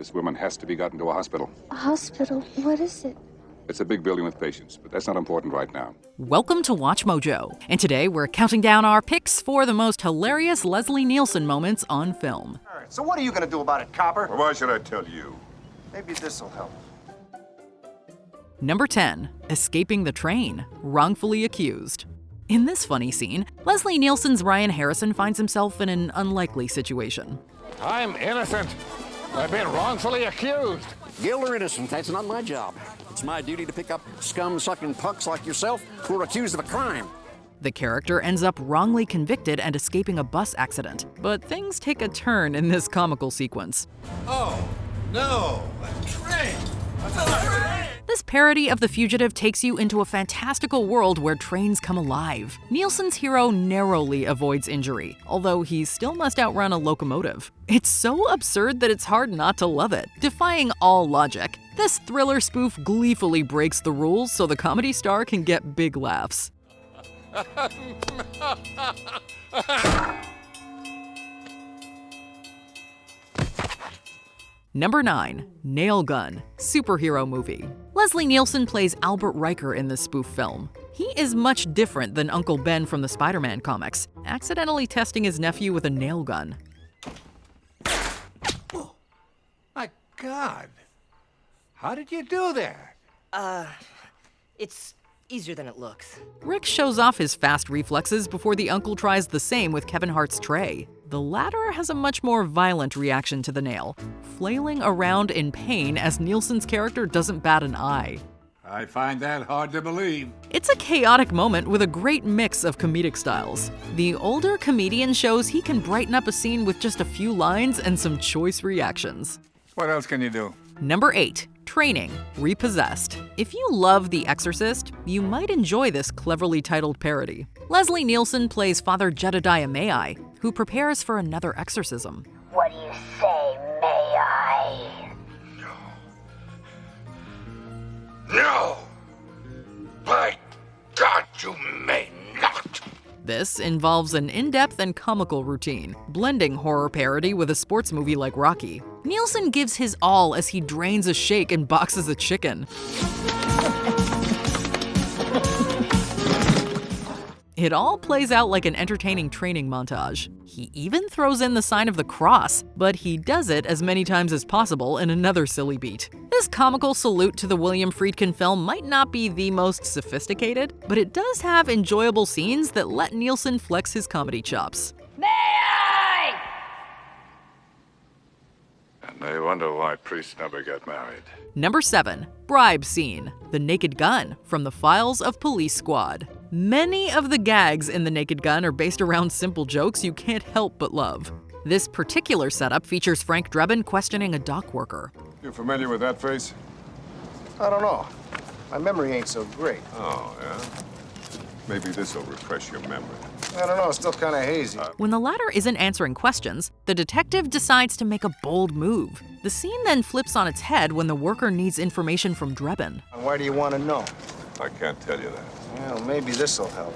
This woman has to be gotten to a hospital. A hospital? What is it? It's a big building with patients, but that's not important right now. Welcome to Watch Mojo, and today we're counting down our picks for the most hilarious Leslie Nielsen moments on film. All right, so what are you going to do about it, copper? Well, why should I tell you? Maybe this'll help. Number 10. Escaping the train. Wrongfully accused. In this funny scene, Leslie Nielsen's Ryan Harrison finds himself in an unlikely situation. I'm innocent. I've been wrongfully accused. Guilt or innocent, that's not my job. It's my duty to pick up scum-sucking punks like yourself who are accused of a crime. The character ends up wrongly convicted and escaping a bus accident, but things take a turn in this comical sequence. Oh, no, a train! This parody of The Fugitive takes you into a fantastical world where trains come alive. Nielsen's hero narrowly avoids injury, although he still must outrun a locomotive. It's so absurd that it's hard not to love it. Defying all logic, this thriller spoof gleefully breaks the rules so the comedy star can get big laughs. Number 9. Nail Gun. Superhero movie. Leslie Nielsen plays Albert Riker in this spoof film. He is much different than Uncle Ben from the Spider-Man comics, accidentally testing his nephew with a nail gun. Oh, my God. How did you do that? It's easier than it looks. Rick shows off his fast reflexes before the uncle tries the same with Kevin Hart's tray. The latter has a much more violent reaction to the nail, flailing around in pain as Nielsen's character doesn't bat an eye. I find that hard to believe. It's a chaotic moment with a great mix of comedic styles. The older comedian shows he can brighten up a scene with just a few lines and some choice reactions. What else can you do? Number 8. Training. Repossessed. If you love The Exorcist, you might enjoy this cleverly titled parody. Leslie Nielsen plays Father Jedediah May-I, who prepares for another exorcism. What do you say, may I? No! By God, you may not! This involves an in-depth and comical routine, blending horror parody with a sports movie like Rocky. Nielsen gives his all as he drains a shake and boxes a chicken. It all plays out like an entertaining training montage. He even throws in the sign of the cross, but he does it as many times as possible in another silly beat. This comical salute to the William Friedkin film might not be the most sophisticated, but it does have enjoyable scenes that let Nielsen flex his comedy chops. May I? And I wonder why priests never get married. Number 7. Bribe Scene. The Naked Gun from the Files of Police Squad. Many of the gags in The Naked Gun are based around simple jokes you can't help but love. This particular setup features Frank Drebin questioning a dock worker. You familiar with that face? I don't know. My memory ain't so great. Oh, yeah? Maybe this'll refresh your memory. I don't know, it's still kind of hazy. When the latter isn't answering questions, the detective decides to make a bold move. The scene then flips on its head when the worker needs information from Drebin. Why do you want to know? I can't tell you that. Well, maybe this'll help.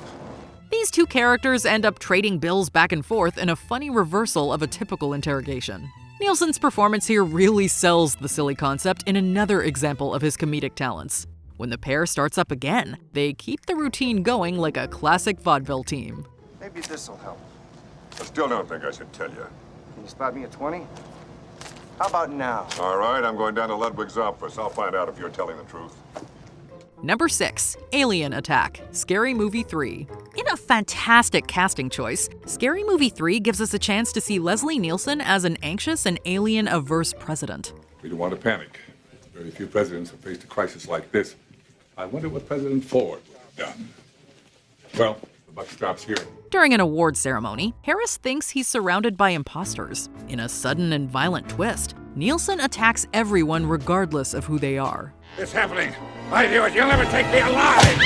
These two characters end up trading bills back and forth in a funny reversal of a typical interrogation. Nielsen's performance here really sells the silly concept in another example of his comedic talents. When the pair starts up again, they keep the routine going like a classic vaudeville team. Maybe this'll help. I still don't think I should tell you. Can you spot me at 20? How about now? All right, I'm going down to Ludwig's office. I'll find out if you're telling the truth. Number 6. Alien Attack. Scary Movie 3. In a fantastic casting choice, Scary Movie 3 gives us a chance to see Leslie Nielsen as an anxious and alien-averse president. We don't want to panic. Very few presidents have faced a crisis like this. I wonder what President Ford would have done. Well, the buck stops here. During an award ceremony, Harris thinks he's surrounded by imposters. In a sudden and violent twist, Nielsen attacks everyone regardless of who they are. It's happening. I knew it. You'll never take me alive.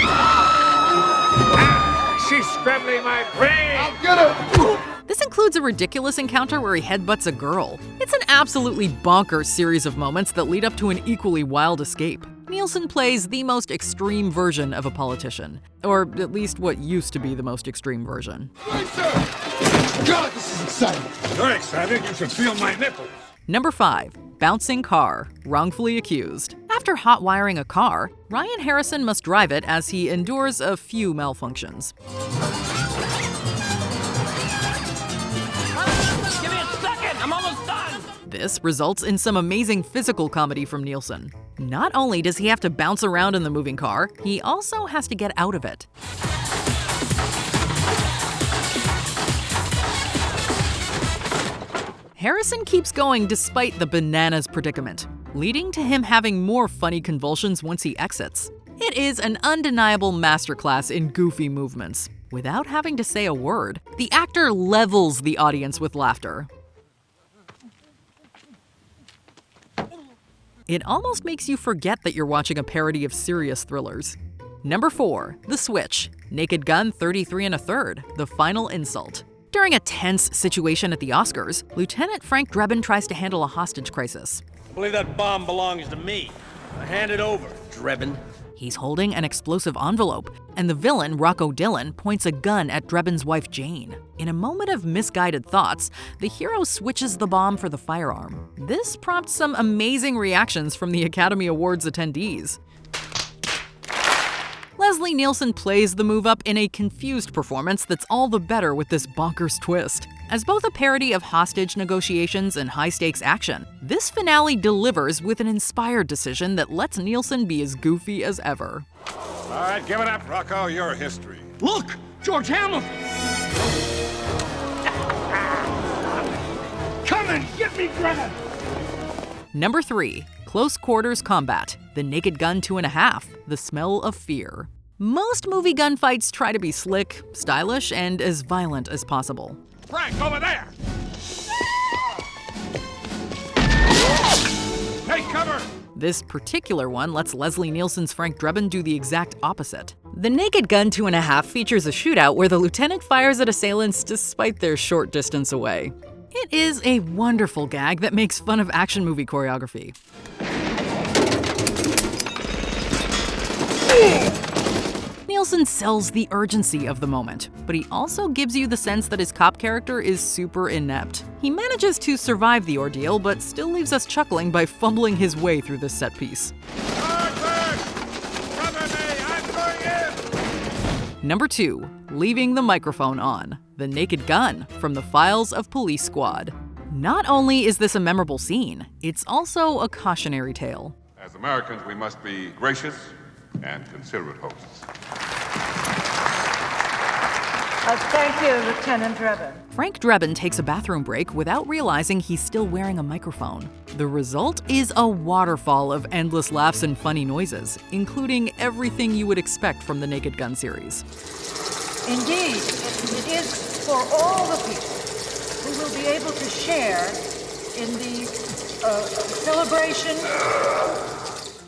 She's scrambling my brain. I'll get her! This includes a ridiculous encounter where he headbutts a girl. It's an absolutely bonkers series of moments that lead up to an equally wild escape. Nielsen plays the most extreme version of a politician, or at least what used to be the most extreme version. God, this is exciting. You're excited. You should feel my nipples. Number 5. Bouncing car, wrongfully accused. After hot-wiring a car, Ryan Harrison must drive it as he endures a few malfunctions. Give me a second! I'm almost done! This results in some amazing physical comedy from Nielsen. Not only does he have to bounce around in the moving car, he also has to get out of it. Harrison keeps going despite the bananas predicament, leading to him having more funny convulsions once he exits. It is an undeniable masterclass in goofy movements. Without having to say a word, the actor levels the audience with laughter. It almost makes you forget that you're watching a parody of serious thrillers. Number 4, The Switch, Naked Gun 33 1/3, The Final Insult. During a tense situation at the Oscars, Lieutenant Frank Drebin tries to handle a hostage crisis. I believe that bomb belongs to me. Hand it over, Drebin. He's holding an explosive envelope, and the villain, Rocco Dillon, points a gun at Drebin's wife, Jane. In a moment of misguided thoughts, the hero switches the bomb for the firearm. This prompts some amazing reactions from the Academy Awards attendees. Leslie Nielsen plays the move up in a confused performance that's all the better with this bonkers twist. As both a parody of hostage negotiations and high-stakes action, this finale delivers with an inspired decision that lets Nielsen be as goofy as ever. All right, give it up, Rocco. Your history. Look! George Hamilton! Come and get me, Drebin! Number 3, Close Quarters Combat, The Naked Gun 2 1/2, The Smell of Fear. Most movie gunfights try to be slick, stylish, and as violent as possible. Frank, over there! Take cover! This particular one lets Leslie Nielsen's Frank Drebin do the exact opposite. The Naked Gun 2 1/2 features a shootout where the lieutenant fires at assailants despite their short distance away. It is a wonderful gag that makes fun of action movie choreography. Nielsen sells the urgency of the moment, but he also gives you the sense that his cop character is super inept. He manages to survive the ordeal, but still leaves us chuckling by fumbling his way through this set piece. Number 2, Leaving the Microphone On, The Naked Gun, from the Files of Police Squad. Not only is this a memorable scene, it's also a cautionary tale. As Americans, we must be gracious and considerate hosts. Thank you, Lieutenant Drebin. Frank Drebin takes a bathroom break without realizing he's still wearing a microphone. The result is a waterfall of endless laughs and funny noises, including everything you would expect from the Naked Gun series. Indeed, it is for all the people who will be able to share in the celebration.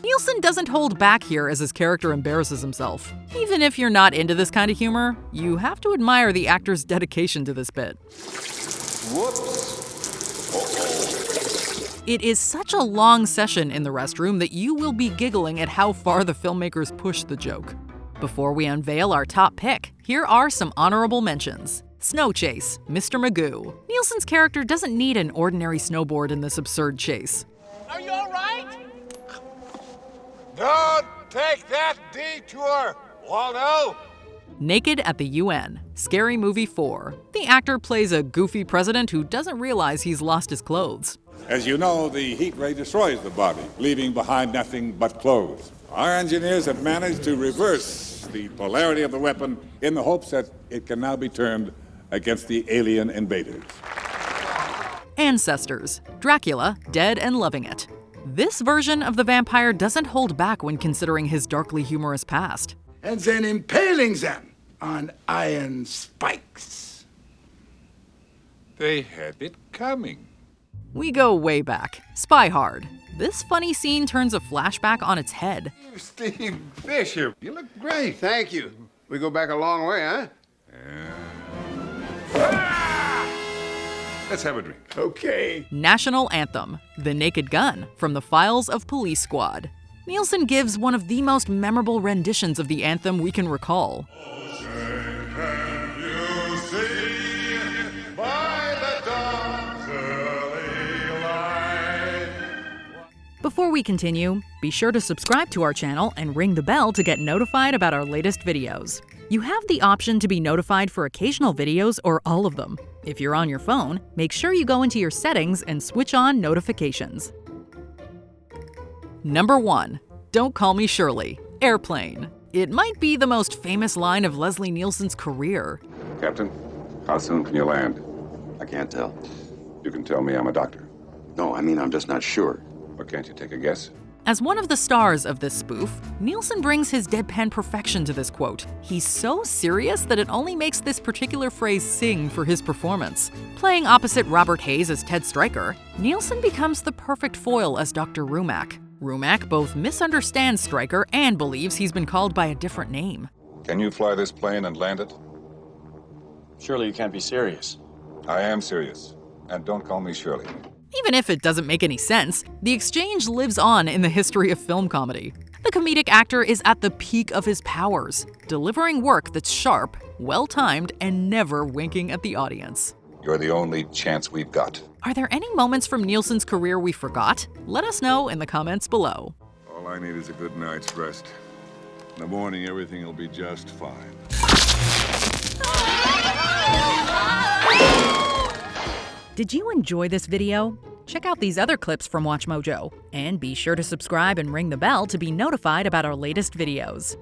Nielsen doesn't hold back here as his character embarrasses himself. Even if you're not into this kind of humor, you have to admire the actor's dedication to this bit. Whoops. Uh-oh. It is such a long session in the restroom that you will be giggling at how far the filmmakers push the joke. Before we unveil our top pick, here are some honorable mentions. Snow Chase, Mr. Magoo. Nielsen's character doesn't need an ordinary snowboard in this absurd chase. Are you all right? Don't take that detour, Waldo! Naked at the UN, Scary Movie 4. The actor plays a goofy president who doesn't realize he's lost his clothes. As you know, the heat ray destroys the body, leaving behind nothing but clothes. Our engineers have managed to reverse the polarity of the weapon in the hopes that it can now be turned against the alien invaders. Ancestors, Dracula, Dead and Loving It. This version of the vampire doesn't hold back when considering his darkly humorous past. And then impaling them on iron spikes. They had it coming. We go way back. Spy Hard. This funny scene turns a flashback on its head. Steve Bishop, you look great. Thank you. We go back a long way, huh? Let's have a drink. Okay. National Anthem, The Naked Gun, from the Files of Police Squad. Nielsen gives one of the most memorable renditions of the anthem we can recall. Before we continue, be sure to subscribe to our channel and ring the bell to get notified about our latest videos. You have the option to be notified for occasional videos or all of them. If you're on your phone, make sure you go into your settings and switch on notifications. Number 1. Don't Call Me Shirley. Airplane. It might be the most famous line of Leslie Nielsen's career. Captain, how soon can you land? I can't tell. You can tell me I'm a doctor. No, I mean, I'm just not sure. Or can't you take a guess? As one of the stars of this spoof, Nielsen brings his deadpan perfection to this quote. He's so serious that it only makes this particular phrase sing for his performance. Playing opposite Robert Hayes as Ted Stryker, Nielsen becomes the perfect foil as Dr. Rumack. Rumack both misunderstands Stryker and believes he's been called by a different name. Can you fly this plane and land it? Surely you can't be serious. I am serious. And don't call me Shirley. Even if it doesn't make any sense, the exchange lives on in the history of film comedy. The comedic actor is at the peak of his powers, delivering work that's sharp, well-timed, and never winking at the audience. You're the only chance we've got. Are there any moments from Nielsen's career we forgot? Let us know in the comments below. All I need is a good night's rest. In the morning, everything will be just fine. Did you enjoy this video? Check out these other clips from WatchMojo, and be sure to subscribe and ring the bell to be notified about our latest videos.